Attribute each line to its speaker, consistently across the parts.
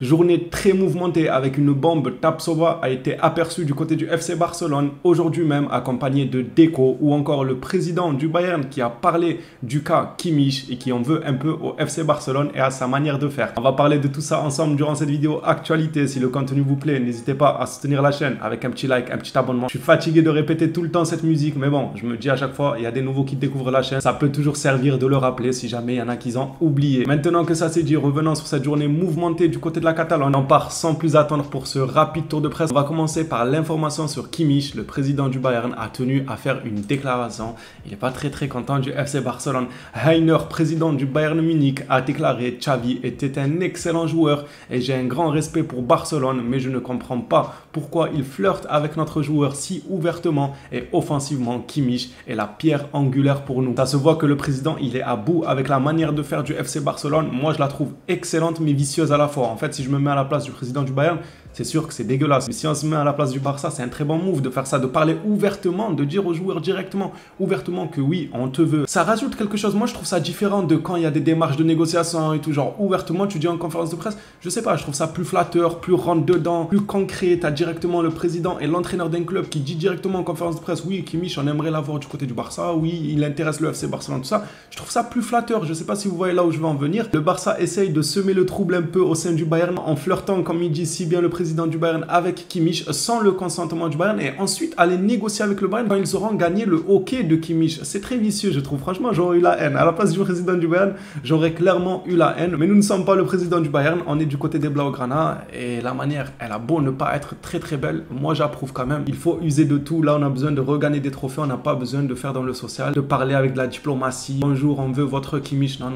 Speaker 1: Journée très mouvementée avec une bombe Tapsoba a été aperçue du côté du FC Barcelone aujourd'hui même, accompagné de Deco ou encore le président du Bayern qui a parlé du cas Kimmich et qui en veut un peu au FC Barcelone et à sa manière de faire. On va parler de tout ça ensemble durant cette vidéo actualité. Si le contenu vous plaît, n'hésitez pas à soutenir la chaîne avec un petit like, un petit abonnement. Je suis fatigué de répéter tout le temps cette musique, mais bon, je me dis à chaque fois, il y a des nouveaux qui découvrent la chaîne. Ça peut toujours servir de le rappeler si jamais il y en a qui ont oublié. Maintenant que ça c'est dit, revenons sur cette journée mouvementée du côté de la Catalogne. On part sans plus attendre pour ce rapide tour de presse. On va commencer par l'information sur Kimmich. Le président du Bayern a tenu à faire une déclaration. Il n'est pas très content du FC Barcelone. Heiner, président du Bayern Munich, a déclaré: Xavi était un excellent joueur et j'ai un grand respect pour Barcelone, mais je ne comprends pas pourquoi il flirte avec notre joueur si ouvertement et offensivement. Kimmich est la pierre angulaire pour nous. Ça se voit que le président, il est à bout avec la manière de faire du FC Barcelone. Moi, je la trouve excellente mais vicieuse à la fois. En fait, si je me mets à la place du président du Bayern, c'est sûr que c'est dégueulasse. Mais si on se met à la place du Barça, c'est un très bon move de faire ça, de parler ouvertement, de dire aux joueurs directement, ouvertement que oui, on te veut. Ça rajoute quelque chose. Moi, je trouve ça différent de quand il y a des démarches de négociation et tout. Genre, ouvertement, tu dis en conférence de presse, je sais pas, je trouve ça plus flatteur, plus rentre dedans, plus concret. Tu as directement le président et l'entraîneur d'un club qui dit directement en conférence de presse: oui, Kimmich, on aimerait l'avoir du côté du Barça, oui, il intéresse le FC Barcelone, tout ça. Je trouve ça plus flatteur. Je sais pas si vous voyez là où je veux en venir. Le Barça essaye de semer le trouble un peu au sein du Bayern en flirtant, comme il dit si bien le président du Bayern, avec Kimmich sans le consentement du Bayern et ensuite aller négocier avec le Bayern quand ils auront gagné le hockey de Kimmich. C'est très vicieux, je trouve. Franchement, j'aurais eu la haine. À la place du président du Bayern, j'aurais clairement eu la haine. Mais nous ne sommes pas le président du Bayern, on est du côté des Blaugrana et la manière, elle a beau ne pas être très belle, moi j'approuve quand même. Il faut user de tout. Là, on a besoin de regagner des trophées, on n'a pas besoin de faire dans le social, de parler avec de la diplomatie. Bonjour, on veut votre Kimmich. Non,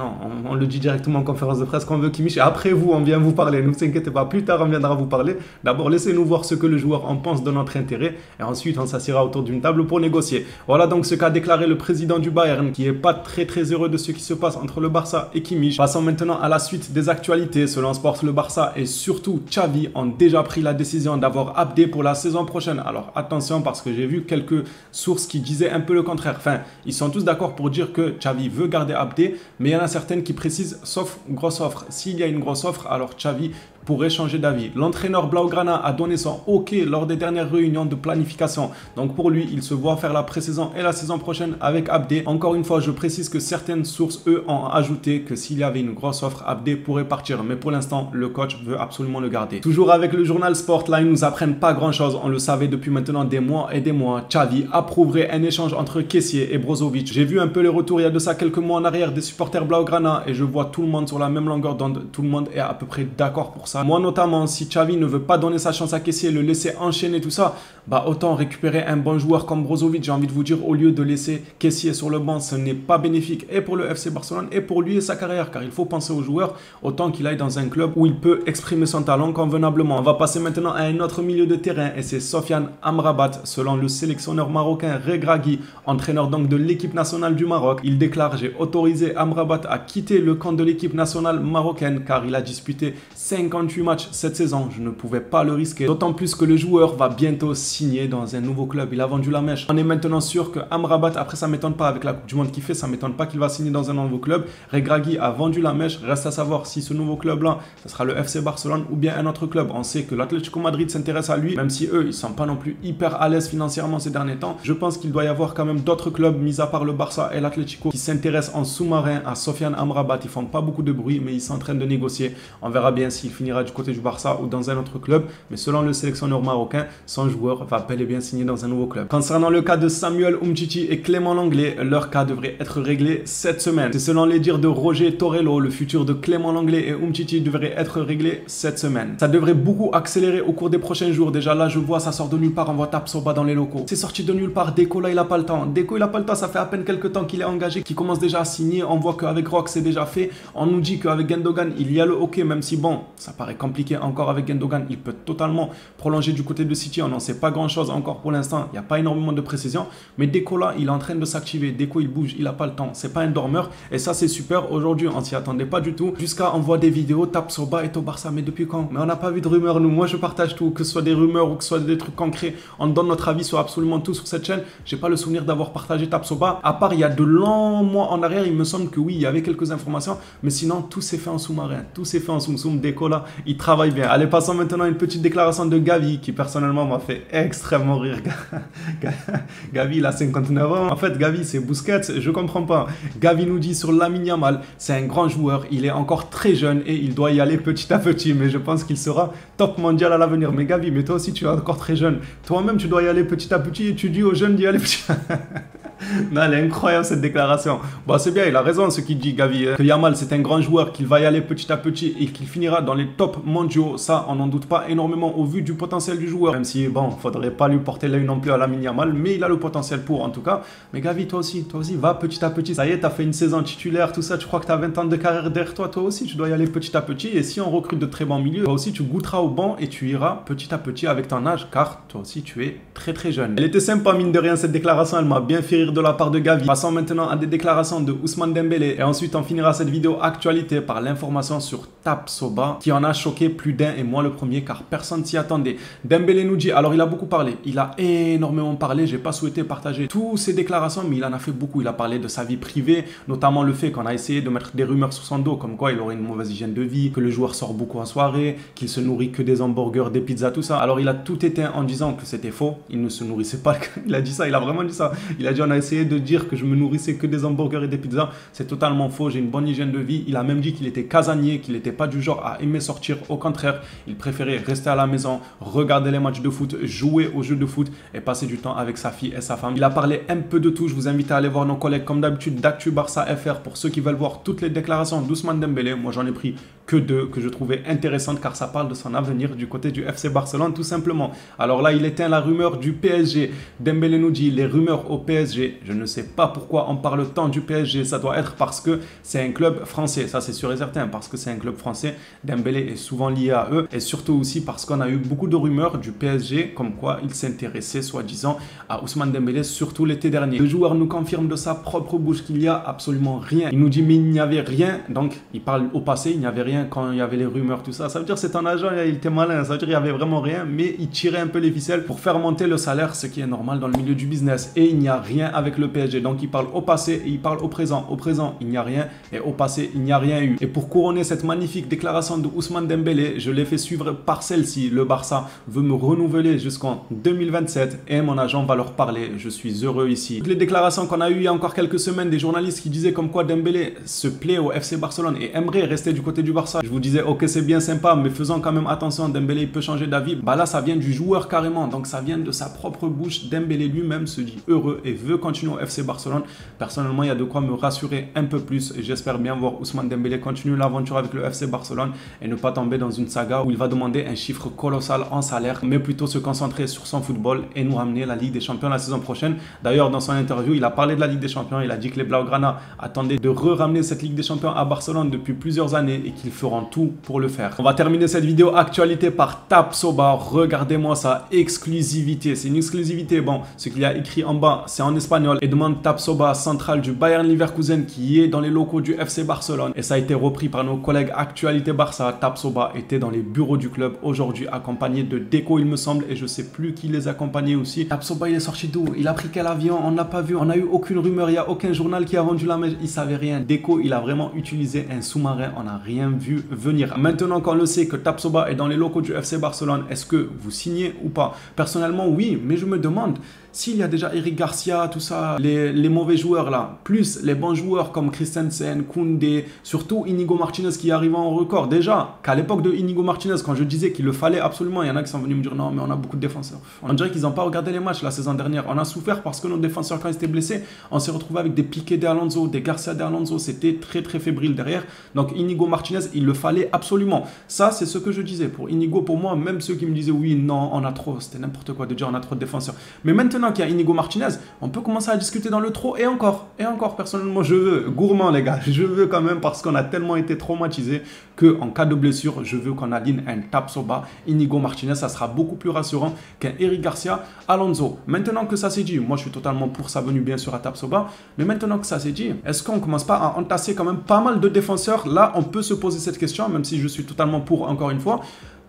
Speaker 1: on le dit directement en conférence de presse qu'on veut Kimmich et après vous, on vient vous parler. Ne vous inquiétez pas, plus tard, on viendra vous parler. D'abord, laissez-nous voir ce que le joueur en pense de notre intérêt et ensuite on s'assiera autour d'une table pour négocier. Voilà donc ce qu'a déclaré le président du Bayern qui n'est pas très heureux de ce qui se passe entre le Barça et Kimmich. Passons maintenant à la suite des actualités. Selon Sport, le Barça et surtout Xavi ont déjà pris la décision d'avoir Abdé pour la saison prochaine. Alors attention parce que j'ai vu quelques sources qui disaient un peu le contraire. Enfin, ils sont tous d'accord pour dire que Xavi veut garder Abdé, mais il y en a certaines qui précisent sauf grosse offre. S'il y a une grosse offre, alors Xavi pourrait changer d'avis. L'entraîneur Blaugrana a donné son OK lors des dernières réunions de planification. Donc pour lui, il se voit faire la pré-saison et la saison prochaine avec Abdé. Encore une fois, je précise que certaines sources, eux, ont ajouté que s'il y avait une grosse offre, Abdé pourrait partir. Mais pour l'instant, le coach veut absolument le garder. Toujours avec le journal Sport, là, ils nous apprennent pas grand-chose. On le savait depuis maintenant des mois et des mois. Xavi approuverait un échange entre Kessié et Brozovic. J'ai vu un peu les retours il y a de ça quelques mois en arrière des supporters Blaugrana et je vois tout le monde sur la même longueur d'onde. Tout le monde est à peu près d'accord pour ça. Moi notamment, si Xavi ne veut pas donner sa chance à Kessié, le laisser enchaîner tout ça, bah autant récupérer un bon joueur comme Brozovic. J'ai envie de vous dire, au lieu de laisser Kessié sur le banc, ce n'est pas bénéfique et pour le FC Barcelone et pour lui et sa carrière, car il faut penser au joueur autant qu'il aille dans un club où il peut exprimer son talent convenablement. On va passer maintenant à un autre milieu de terrain et c'est Sofiane Amrabat. Selon le sélectionneur marocain Regragui, entraîneur donc de l'équipe nationale du Maroc, il déclare: j'ai autorisé Amrabat à quitter le camp de l'équipe nationale marocaine car il a disputé 58 matchs cette saison. Je ne pouvais pas le risquer, d'autant plus que le joueur va bientôt signer dans un nouveau club. Il a vendu la mèche. On est maintenant sûr que Amrabat, après ça m'étonne pas avec la Coupe du Monde qu'il fait, ça m'étonne pas qu'il va signer dans un nouveau club. Regragui a vendu la mèche. Reste à savoir si ce nouveau club là, ce sera le FC Barcelone ou bien un autre club. On sait que l'Atlético Madrid s'intéresse à lui, même si eux ils sont pas non plus hyper à l'aise financièrement ces derniers temps. Je pense qu'il doit y avoir quand même d'autres clubs, mis à part le Barça et l'Atlético, qui s'intéressent en sous-marin à Sofiane Amrabat. Ils font pas beaucoup de bruit, mais ils sont en train de négocier. On verra bien s'il finira du côté du Barça ou dans un autre club, mais selon le sélectionneur marocain, son joueur va bel et bien signer dans un nouveau club. Concernant le cas de Samuel Umtiti et Clément Lenglet, leur cas devrait être réglé cette semaine. C'est selon les dires de Roger Torello, le futur de Clément Lenglet et Umtiti devrait être réglé cette semaine. Ça devrait beaucoup accélérer au cours des prochains jours. Déjà là, je vois, ça sort de nulle part, on voit Tapsoba dans les locaux. C'est sorti de nulle part. Deco là, il a pas le temps. Deco, il a pas le temps, ça fait à peine quelques temps qu'il est engagé, qu'il commence déjà à signer. On voit qu'avec Rock, c'est déjà fait. On nous dit qu'avec Gundogan, il y a le hockey, même si bon, ça paraît compliqué encore avec Gundogan Varane, il peut totalement prolonger du côté de City. On n'en sait pas grand-chose encore pour l'instant. Il n'y a pas énormément de précision. Mais Deco là, il est en train de s'activer. Deco, il bouge, il n'a pas le temps. C'est pas un dormeur. Et ça, c'est super. Aujourd'hui, on s'y attendait pas du tout. Jusqu'à on voit des vidéos, Tapsoba est au Barça. Mais depuis quand? Mais on n'a pas vu de rumeurs, nous. Moi, je partage tout. Que ce soit des rumeurs ou que ce soit des trucs concrets. On donne notre avis sur absolument tout sur cette chaîne. J'ai pas le souvenir d'avoir partagé Tapsoba. À part, il y a de longs mois en arrière, il me semble que oui, il y avait quelques informations. Mais sinon, tout s'est fait en sous-marin. Tout s'est fait en soum-soum. Deco là, il travaille bien. Allez, passons maintenant à une petite déclaration de Gavi qui personnellement m'a fait extrêmement rire. Gavi, il a 59 ans. En fait, Gavi, c'est Busquets. Je comprends pas. Gavi nous dit sur Lamine Yamal, c'est un grand joueur. Il est encore très jeune et il doit y aller petit à petit. Mais je pense qu'il sera top mondial à l'avenir. Mais Gavi, mais toi aussi, tu es encore très jeune. Toi-même, tu dois y aller petit à petit et tu dis aux jeunes d'y aller petit. Non, elle est incroyable cette déclaration. Bon, c'est bien, il a raison ce qu'il dit, Gavi. Que Yamal, c'est un grand joueur, qu'il va y aller petit à petit et qu'il finira dans les tops mondiaux. Ça, on n'en doute pas énormément au vu du potentiel du joueur. Même si, bon, faudrait pas lui porter l'œil non plus à Lamine Yamal, mais il a le potentiel pour en tout cas. Mais Gavi, toi aussi, va petit à petit. Ça y est, t'as fait une saison titulaire, tout ça. Tu crois que t'as 20 ans de carrière derrière toi. Toi aussi, tu dois y aller petit à petit. Et si on recrute de très bons milieux, toi aussi, tu goûteras au banc et tu iras petit à petit avec ton âge, car toi aussi, tu es très très jeune. Elle était sympa, mine de rien, cette déclaration. Elle m'a bien fait rire de la part de Gavi. Passons maintenant à des déclarations de Ousmane Dembélé et ensuite on finira cette vidéo actualité par l'information sur Tapsoba qui en a choqué plus d'un et moi le premier car personne s'y attendait. Dembélé nous dit, alors il a beaucoup parlé, il a énormément parlé, j'ai pas souhaité partager toutes ses déclarations mais il en a fait beaucoup, il a parlé de sa vie privée, notamment le fait qu'on a essayé de mettre des rumeurs sur son dos comme quoi il aurait une mauvaise hygiène de vie, que le joueur sort beaucoup en soirée, qu'il se nourrit que des hamburgers, des pizzas, tout ça. Alors il a tout éteint en disant que c'était faux, il ne se nourrissait pas, il a dit ça, il a vraiment dit ça, il a dit on a essayé de dire que je me nourrissais que des hamburgers et des pizzas, c'est totalement faux, j'ai une bonne hygiène de vie. Il a même dit qu'il était casanier, qu'il n'était pas du genre à aimer sortir, au contraire, il préférait rester à la maison, regarder les matchs de foot, jouer aux jeux de foot et passer du temps avec sa fille et sa femme. Il a parlé un peu de tout, je vous invite à aller voir nos collègues comme d'habitude d'Actu Barça FR pour ceux qui veulent voir toutes les déclarations d'Ousmane Dembélé. Moi j'en ai pris que deux que je trouvais intéressantes car ça parle de son avenir du côté du FC Barcelone tout simplement. Alors là il éteint la rumeur du PSG. Dembélé nous dit les rumeurs au PSG, je ne sais pas pourquoi on parle tant du PSG, ça doit être parce que c'est un club français, ça c'est sûr et certain, parce que c'est un club français, Dembélé est souvent lié à eux et surtout aussi parce qu'on a eu beaucoup de rumeurs du PSG comme quoi il s'intéressait soi-disant à Ousmane Dembélé surtout l'été dernier. Le joueur nous confirme de sa propre bouche qu'il n'y a absolument rien, il nous dit mais il n'y avait rien, donc il parle au passé, il n'y avait rien quand il y avait les rumeurs tout ça, ça veut dire c'est un agent, il était malin, ça veut dire il n'y avait vraiment rien mais il tirait un peu les ficelles pour faire monter le salaire, ce qui est normal dans le milieu du business et il n'y a rien avec le PSG, donc il parle au passé et il parle au présent. Au présent, il n'y a rien et au passé, il n'y a rien eu. Et pour couronner cette magnifique déclaration de Ousmane Dembélé, je l'ai fait suivre par celle-ci. Le Barça veut me renouveler jusqu'en 2027 et mon agent va leur parler. Je suis heureux ici. Toutes les déclarations qu'on a eues il y a encore quelques semaines des journalistes qui disaient comme quoi Dembélé se plaît au FC Barcelone et aimerait rester du côté du Barça. Je vous disais, ok, c'est bien sympa, mais faisons quand même attention, Dembélé il peut changer d'avis. Bah là, ça vient du joueur carrément, donc ça vient de sa propre bouche. Dembélé lui-même se dit heureux et veut continuer au FC Barcelone. Personnellement, il y a de quoi me rassurer un peu plus. J'espère bien voir Ousmane Dembélé continuer l'aventure avec le FC Barcelone et ne pas tomber dans une saga où il va demander un chiffre colossal en salaire, mais plutôt se concentrer sur son football et nous ramener la Ligue des Champions la saison prochaine. D'ailleurs, dans son interview, il a parlé de la Ligue des Champions. Il a dit que les Blaugrana attendaient de ramener cette Ligue des Champions à Barcelone depuis plusieurs années et qu'ils feront tout pour le faire. On va terminer cette vidéo actualité par Tapsoba. Regardez-moi ça, exclusivité. C'est une exclusivité. Bon, ce qu'il y a écrit en bas, c'est en espagnol et demande Tapsoba, central du Bayern Leverkusen qui est dans les locaux du FC Barcelone et ça a été repris par nos collègues Actualité Barça. Tapsoba était dans les bureaux du club aujourd'hui accompagné de Deco il me semble et je sais plus qui les accompagnait aussi. Tapsoba il est sorti d'où? Il a pris quel avion? On n'a pas vu, on n'a eu aucune rumeur, il n'y a aucun journal qui a vendu la mèche, il savait rien. Deco il a vraiment utilisé un sous-marin, on n'a rien vu venir. Maintenant qu'on le sait que Tapsoba est dans les locaux du FC Barcelone, est-ce que vous signez ou pas? Personnellement oui, mais je me demande s'il y a déjà Eric Garcia, tout ça, les mauvais joueurs là, plus les bons joueurs comme Christensen, Koundé, surtout Inigo Martinez qui arrive en record. Déjà, qu'à l'époque de Inigo Martinez, quand je disais qu'il le fallait absolument, il y en a qui sont venus me dire non, mais on a beaucoup de défenseurs. On dirait qu'ils n'ont pas regardé les matchs la saison dernière. On a souffert parce que nos défenseurs, quand ils étaient blessés, on s'est retrouvé avec des Piqué d'Alonso, des Garcia d'Alonso. C'était très très fébrile derrière. Donc Inigo Martinez, il le fallait absolument. Ça, c'est ce que je disais. Pour Inigo, pour moi, même ceux qui me disaient oui, non, on a trop, c'était n'importe quoi de dire on a trop de défenseurs. Mais maintenant Maintenant qu'il y a Inigo Martinez, on peut commencer à discuter dans le trop et encore, personnellement, je veux, gourmand les gars, je veux quand même parce qu'on a tellement été traumatisé qu'en cas de blessure, je veux qu'on aligne un Tapsoba, Inigo Martinez, ça sera beaucoup plus rassurant qu'un Eric Garcia, Alonso. Maintenant que ça s'est dit, moi je suis totalement pour sa venue bien sûr à Tapsoba, mais maintenant que ça s'est dit, est-ce qu'on commence pas à entasser quand même pas mal de défenseurs? Là, on peut se poser cette question, même si je suis totalement pour encore une fois.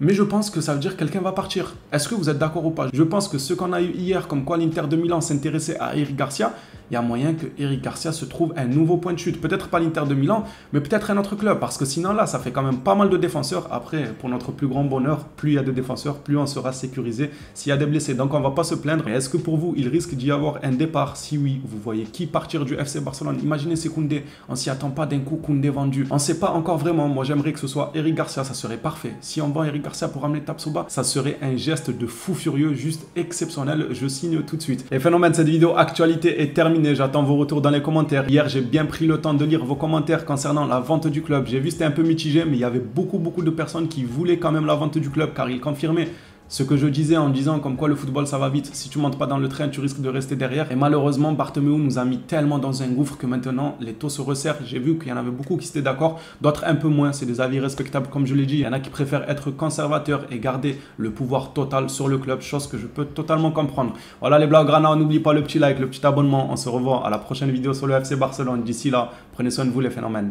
Speaker 1: Mais je pense que ça veut dire que quelqu'un va partir. Est-ce que vous êtes d'accord ou pas? Je pense que ce qu'on a eu hier, comme quoi l'Inter de Milan s'intéressait à Eric Garcia, il y a moyen que Eric Garcia se trouve un nouveau point de chute. Peut-être pas l'Inter de Milan, mais peut-être un autre club. Parce que sinon là, ça fait quand même pas mal de défenseurs. Après, pour notre plus grand bonheur, plus il y a de défenseurs, plus on sera sécurisé s'il y a des blessés. Donc on va pas se plaindre. Et est-ce que pour vous, il risque d'y avoir un départ? Si oui, vous voyez qui partir du FC Barcelone? Imaginez c'est Koundé. On s'y attend pas d'un coup, Koundé vendu. On ne sait pas encore vraiment. Moi, j'aimerais que ce soit Eric Garcia. Ça serait parfait. Si on vend Eric Garcia pour amener Tapsoba, ça serait un geste de fou furieux, juste exceptionnel. Je signe tout de suite. Les phénomènes, cette vidéo actualité est terminée. J'attends vos retours dans les commentaires. Hier, j'ai bien pris le temps de lire vos commentaires concernant la vente du club. J'ai vu c'était un peu mitigé, mais il y avait beaucoup de personnes qui voulaient quand même la vente du club car ils confirmaient ce que je disais en disant comme quoi le football ça va vite. Si tu montes pas dans le train, tu risques de rester derrière. Et malheureusement, Bartomeu nous a mis tellement dans un gouffre que maintenant les taux se resserrent. J'ai vu qu'il y en avait beaucoup qui étaient d'accord, d'autres un peu moins. C'est des avis respectables comme je l'ai dit. Il y en a qui préfèrent être conservateurs et garder le pouvoir total sur le club, chose que je peux totalement comprendre. Voilà les Blaugrana, n'oublie pas le petit like, le petit abonnement. On se revoit à la prochaine vidéo sur le FC Barcelone. D'ici là, prenez soin de vous les phénomènes.